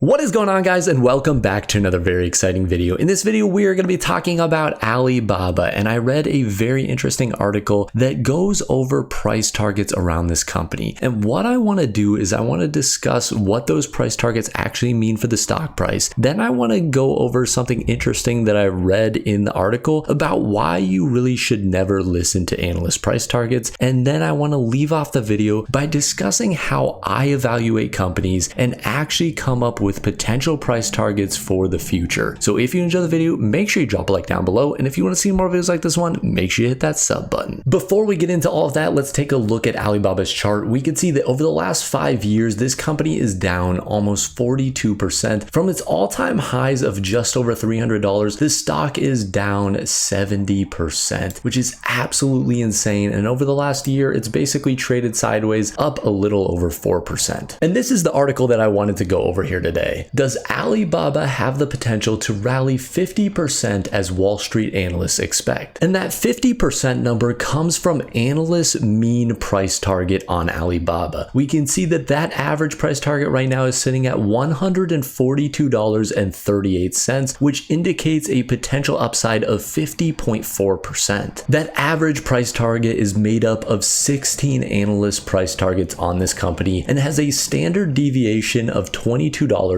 What is going on, guys, and welcome back to another very exciting video. In this video, we are going to be talking about Alibaba, and I read a very interesting article that goes over price targets around this company. And what I want to do is I want to discuss what those price targets actually mean for the stock price. Then I want to go over something interesting that I read in the article about why you really should never listen to analyst price targets. And then I want to leave off the video by discussing how I evaluate companies and actually come up with potential price targets for the future. So if you enjoy the video, make sure you drop a like down below. And if you want to see more videos like this one, make sure you hit that sub button. Before we get into all of that, let's take a look at Alibaba's chart. We can see that over the last 5 years, this company is down almost 42%. From its all-time highs of just over $300, this stock is down 70%, which is absolutely insane. And over the last year, it's basically traded sideways up a little over 4%. And this is the article that I wanted to go over here today. Does Alibaba have the potential to rally 50% as Wall Street analysts expect? And that 50% number comes from analysts' mean price target on Alibaba. We can see that that average price target right now is sitting at $142.38, which indicates a potential upside of 50.4%. That average price target is made up of 16 analyst price targets on this company and has a standard deviation of $22.10,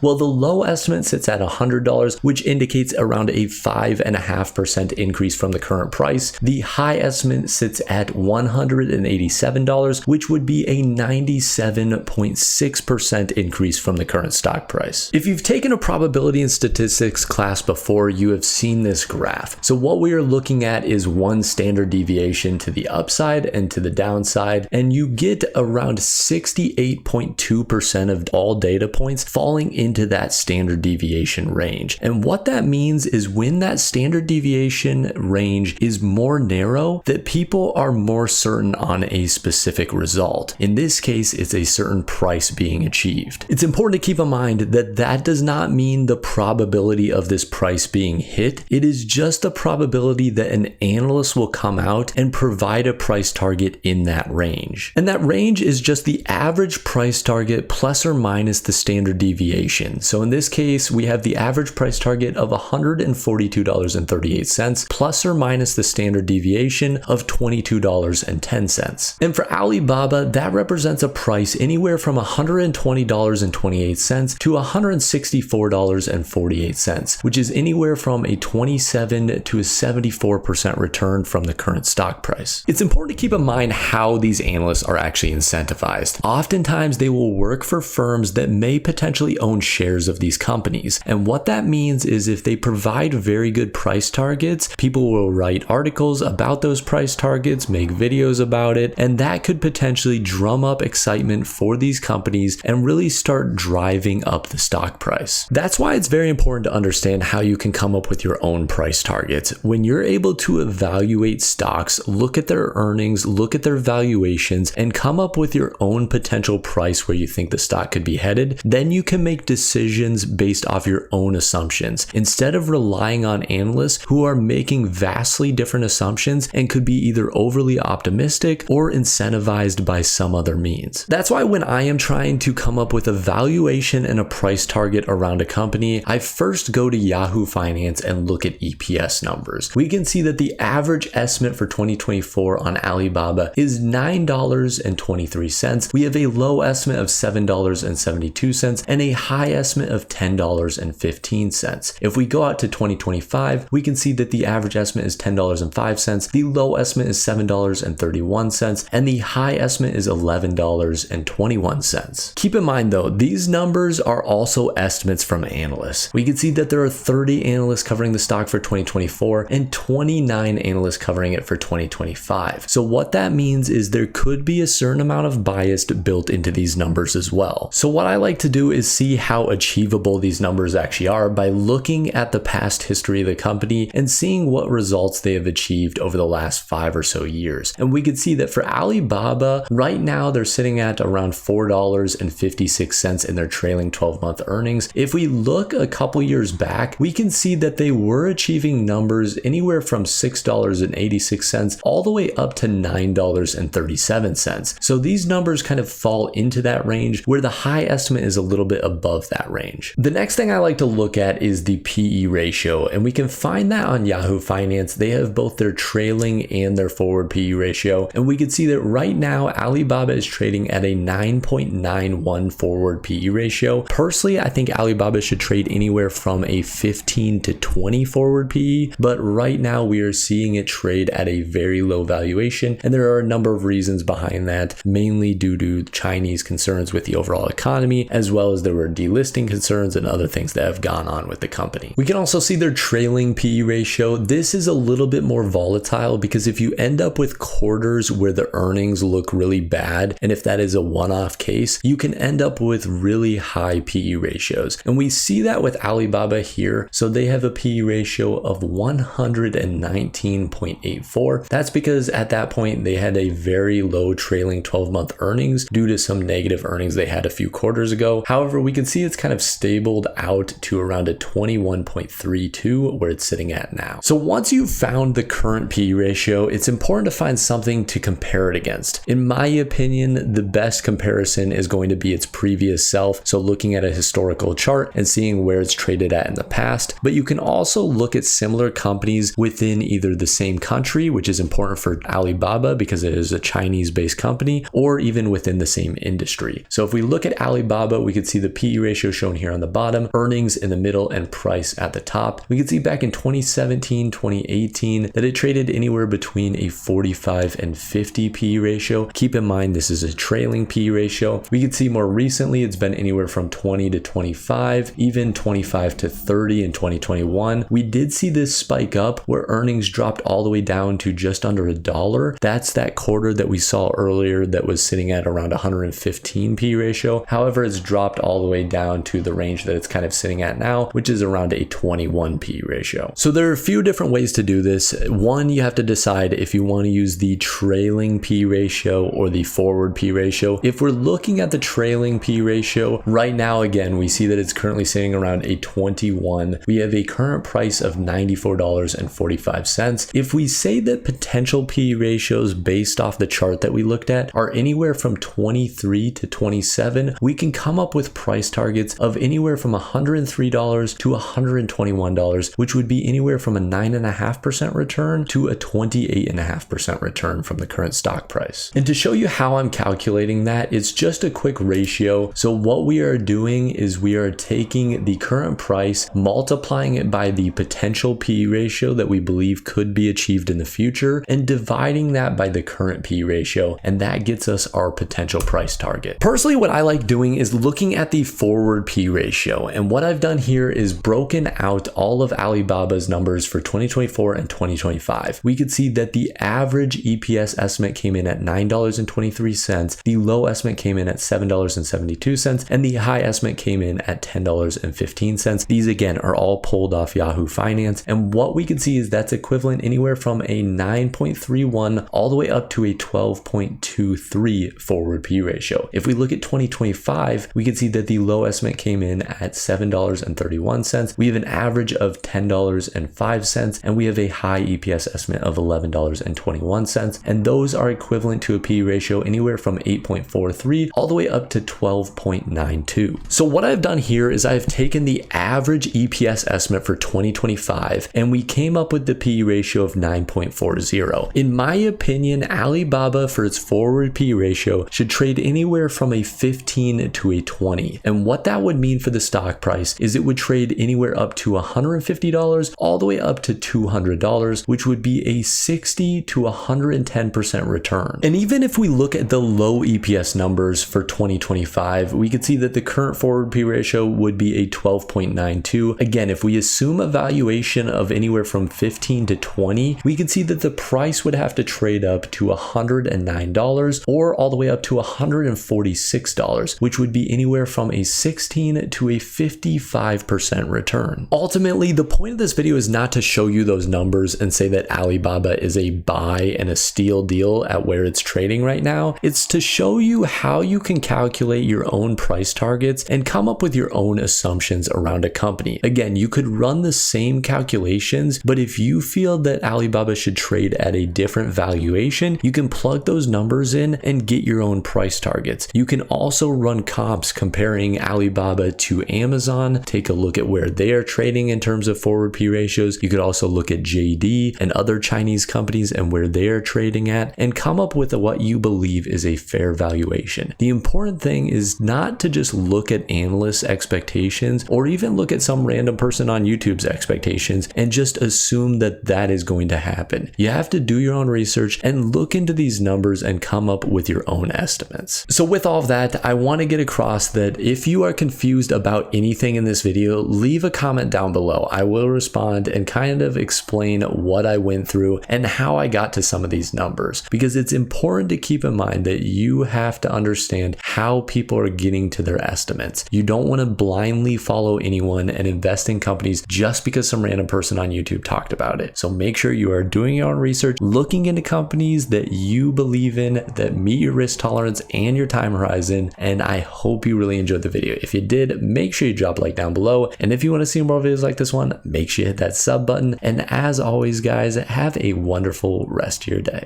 while the low estimate sits at $100, which indicates around a 5.5% increase from the current price. The high estimate sits at $187, which would be a 97.6% increase from the current stock price. If you've taken a probability and statistics class before, you have seen this graph. So what we are looking at is one standard deviation to the upside and to the downside, and you get around 68.2% of all data points falling into that standard deviation range. And what that means is when that standard deviation range is more narrow, that people are more certain on a specific result. In this case, it's a certain price being achieved. It's important to keep in mind that that does not mean the probability of this price being hit. It is just the probability that an analyst will come out and provide a price target in that range. And that range is just the average price target plus or minus the standard deviation. So in this case, we have the average price target of $142.38 plus or minus the standard deviation of $22.10. And for Alibaba, that represents a price anywhere from $120.28 to $164.48, which is anywhere from a 27 to a 74% return from the current stock price. It's important to keep in mind how these analysts are actually incentivized. Oftentimes, they will work for firms that may potentially own shares of these companies. And what that means is if they provide very good price targets, people will write articles about those price targets, make videos about it, and that could potentially drum up excitement for these companies and really start driving up the stock price. That's why it's very important to understand how you can come up with your own price targets. When you're able to evaluate stocks, look at their earnings, look at their valuations, and come up with your own potential price where you think the stock could be headed, then you can make decisions based off your own assumptions instead of relying on analysts who are making vastly different assumptions and could be either overly optimistic or incentivized by some other means. That's why when I am trying to come up with a valuation and a price target around a company, I first go to Yahoo Finance and look at EPS numbers. We can see that the average estimate for 2024 on Alibaba is $9.23. We have a low estimate of $7.72 and a high estimate of $10.15. If we go out to 2025, we can see that the average estimate is $10.05, the low estimate is $7.31, and the high estimate is $11.21. Keep in mind though, these numbers are also estimates from analysts. We can see that there are 30 analysts covering the stock for 2024 and 29 analysts covering it for 2025. So what that means is there could be a certain amount of bias built into these numbers as well. So what I like to do is see how achievable these numbers actually are by looking at the past history of the company and seeing what results they have achieved over the last 5 or so years. And we could see that for Alibaba, right now they're sitting at around $4.56 in their trailing 12-month earnings. If we look a couple years back, we can see that they were achieving numbers anywhere from $6.86 all the way up to $9.37. So these numbers kind of fall into that range where the high estimate estimate is a little bit above that range. The next thing I like to look at is the PE ratio, and we can find that on Yahoo Finance. They have both their trailing and their forward PE ratio, and we can see that right now Alibaba is trading at a 9.91 forward PE ratio. Personally, I think Alibaba should trade anywhere from a 15 to 20 forward PE, but right now we are seeing it trade at a very low valuation, and there are a number of reasons behind that, mainly due to Chinese concerns with the overall economy, as well as there were delisting concerns and other things that have gone on with the company. We can also see their trailing PE ratio. This is a little bit more volatile because if you end up with quarters where the earnings look really bad, and if that is a one-off case, you can end up with really high PE ratios. And we see that with Alibaba here. So they have a PE ratio of 119.84. That's because at that point they had a very low trailing 12-month earnings due to some negative earnings they had a few quarters ago. However, we can see it's kind of stabled out to around a 21.32 where it's sitting at now. So once you've found the current PE ratio, it's important to find something to compare it against. In my opinion, the best comparison is going to be its previous self. So looking at a historical chart and seeing where it's traded at in the past, but you can also look at similar companies within either the same country, which is important for Alibaba because it is a Chinese-based company, or even within the same industry. So if we look at Alibaba, we can see the PE ratio shown here on the bottom, earnings in the middle, and price at the top. We can see back in 2017, 2018 that it traded anywhere between a 45 and 50 PE ratio. Keep in mind, this is a trailing PE ratio. We can see more recently, it's been anywhere from 20 to 25, even 25 to 30 in 2021. We did see this spike up where earnings dropped all the way down to just under $1. That's that quarter that we saw earlier that was sitting at around 115 PE ratio. However, it's dropped all the way down to the range that it's kind of sitting at now, which is around a 21 PE ratio. So there are a few different ways to do this. One, you have to decide if you want to use the trailing PE ratio or the forward PE ratio. If we're looking at the trailing PE ratio, right now, again, we see that it's currently sitting around a 21. We have a current price of $94.45. If we say that potential PE ratios based off the chart that we looked at are anywhere from 23 to 27, we can come up with price targets of anywhere from $103 to $121, which would be anywhere from a 9.5% return to a 28.5% return from the current stock price. And to show you how I'm calculating that, it's just a quick ratio. So what we are doing is we are taking the current price, multiplying it by the potential PE ratio that we believe could be achieved in the future, and dividing that by the current PE ratio, and that gets us our potential price target. Personally, what I like doing is looking at the forward PE ratio, and what I've done here is broken out all of Alibaba's numbers for 2024 and 2025. We could see that the average EPS estimate came in at $9.23, the low estimate came in at $7.72, and the high estimate came in at $10.15. These again are all pulled off Yahoo Finance, and what we can see is that's equivalent anywhere from a 9.31 all the way up to a 12.23 forward PE ratio. If we look at 2025, we can see that the low estimate came in at $7.31. We have an average of $10.05, and we have a high EPS estimate of $11.21, and those are equivalent to a PE ratio anywhere from 8.43 all the way up to 12.92. So what I've done here is I've taken the average EPS estimate for 2025, and we came up with the PE ratio of 9.40. In my opinion, Alibaba for its forward PE ratio should trade anywhere from a 15 to a 20. And what that would mean for the stock price is it would trade anywhere up to $150 all the way up to $200, which would be a 60 to 110% return. And even if we look at the low EPS numbers for 2025, we could see that the current forward PE ratio would be a 12.92. Again, if we assume a valuation of anywhere from 15 to 20, we could see that the price would have to trade up to $109 or all the way up to $146, which would be anywhere from a 16 to a 55% return. Ultimately, the point of this video is not to show you those numbers and say that Alibaba is a buy and a steal deal at where it's trading right now. It's to show you how you can calculate your own price targets and come up with your own assumptions around a company. Again, you could run the same calculations, but if you feel that Alibaba should trade at a different valuation, you can plug those numbers in and get your own price targets. You can also run comps comparing Alibaba to Amazon. Take a look at where they are trading in terms of forward P ratios. You could also look at JD and other Chinese companies and where they are trading at, and come up with what you believe is a fair valuation. The important thing is not to just look at analysts' expectations or even look at some random person on YouTube's expectations and just assume that that is going to happen. You have to do your own research and look into these numbers and come up with your own estimates. So with all of that, I want to get across that if you are confused about anything in this video, leave a comment down below. I will respond and kind of explain what I went through and how I got to some of these numbers, because it's important to keep in mind that you have to understand how people are getting to their estimates. You don't want to blindly follow anyone and invest in companies just because some random person on YouTube talked about it. So make sure you are doing your own research, looking into companies that you believe in, that meet your risk tolerance and your time horizon. And I hope you really enjoyed the video. If you did, make sure you drop a like down below. And if you want to see more videos like this one, make sure you hit that sub button. And as always, guys, have a wonderful rest of your day.